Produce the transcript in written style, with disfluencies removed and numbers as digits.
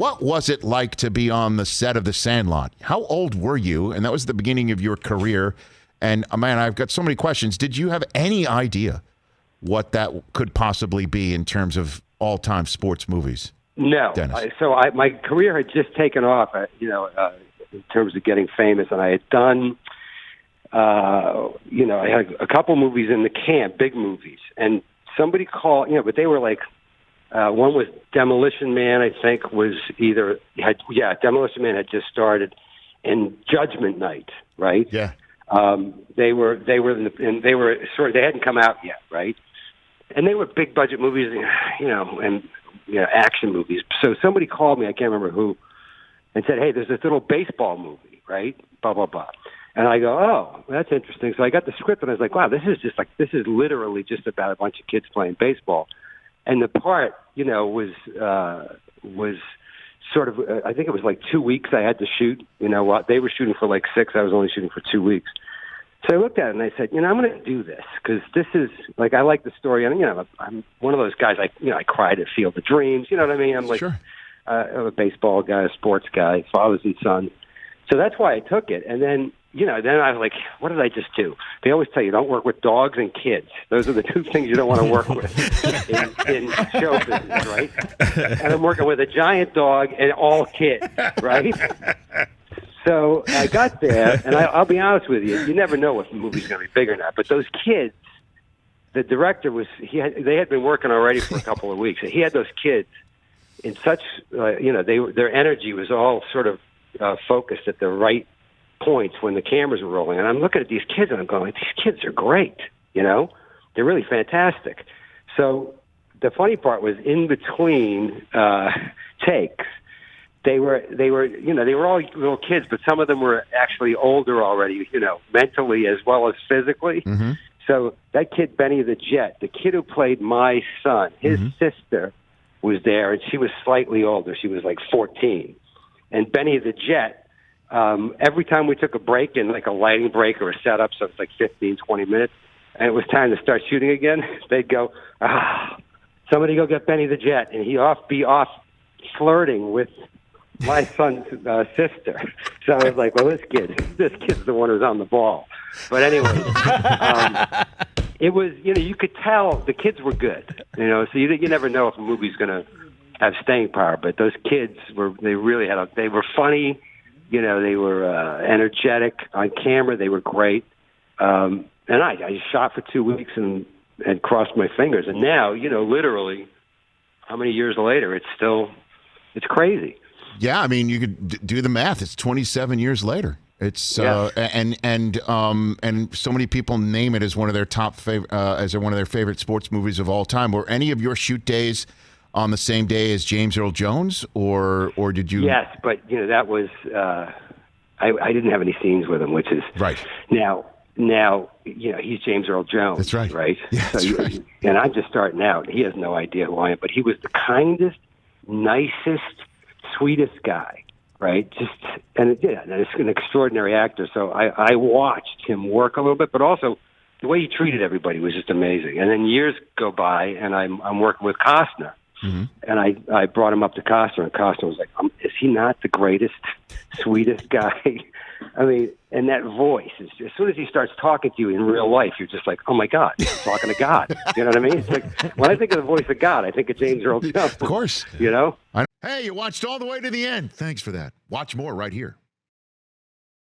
What was it like to be on the set of The Sandlot? How old were you? And that was the beginning of your career. And, man, I've got so many questions. Did you have any idea what that could possibly be in terms of all-time sports movies? No. My career had just taken off, in terms of getting famous. And I had done, I had a couple movies in the camp, big movies. And somebody called, but they were like, one was Demolition Man, I think, Demolition Man had just started, and Judgment Night, right? Yeah. They hadn't come out yet, right? And they were big budget movies, and action movies. So somebody called me, I can't remember who, and said, "Hey, there's this little baseball movie, right? Blah blah blah." And I go, "Oh, that's interesting." So I got the script, and I was like, "Wow, this is literally just about a bunch of kids playing baseball." And the part, was sort of, I think it was like 2 weeks I had to shoot. They were shooting for like 6. I was only shooting for 2 weeks. So I looked at it and I said, I'm going to do this because this is, like, I like the story. And, I'm one of those guys, I cried at Field of Dreams. You know what I mean? I'm like, sure. I'm a baseball guy, a sports guy, fathers and sons. So that's why I took it. And then, then I was like, what did I just do? They always tell you, don't work with dogs and kids. Those are the two things you don't want to work with in show business, right? And I'm working with a giant dog and all kids, right? So I got there, and I'll be honest with you, you never know if the movie's going to be big or not. But those kids, the director they had been working already for a couple of weeks. And he had those kids in such, their energy was all sort of focused at the right points when the cameras were rolling. And I'm looking at these kids, and I'm going, these kids are great, They're really fantastic. So the funny part was in between takes, they were all little kids, but some of them were actually older already, mentally as well as physically. Mm-hmm. So that kid, Benny the Jet, the kid who played my son, his sister was there, and she was slightly older. She was like 14. And Benny the Jet, every time we took a break in, like a lighting break or a setup, so it's like 15, 20 minutes, and it was time to start shooting again, they'd go, somebody go get Benny the Jet, and he'd be off flirting with my son's sister. So I was like, well, this kid's the one who's on the ball. But anyway, it was, you could tell the kids were good, so you never know if a movie's going to have staying power. But those kids they were funny, they were energetic on camera. They were great. And I shot for 2 weeks and crossed my fingers. And now, literally, how many years later, it's crazy. Yeah, I mean, you could do the math. It's 27 years later. It's and so many people name it as one of their as one of their favorite sports movies of all time. Were any of your shoot days on the same day as James Earl Jones, or did you? Yes, but that was I didn't have any scenes with him, which is right now. He's James Earl Jones. That's right. Right. Yeah, that's right. And I'm just starting out. He has no idea who I am, but he was the kindest, nicest, sweetest guy, right? And it's an extraordinary actor. So I watched him work a little bit, but also the way he treated everybody was just amazing. And then years go by, and I'm working with Costner, and I brought him up to Costner, and Costner was like, "Is he not the greatest, sweetest guy?" I mean, and that voice is as soon as he starts talking to you in real life, you're just like, "Oh my God, he's talking to God." You know what I mean? It's like when I think of the voice of God, I think of James Earl Jones. Of course, Hey, you watched all the way to the end. Thanks for that. Watch more right here.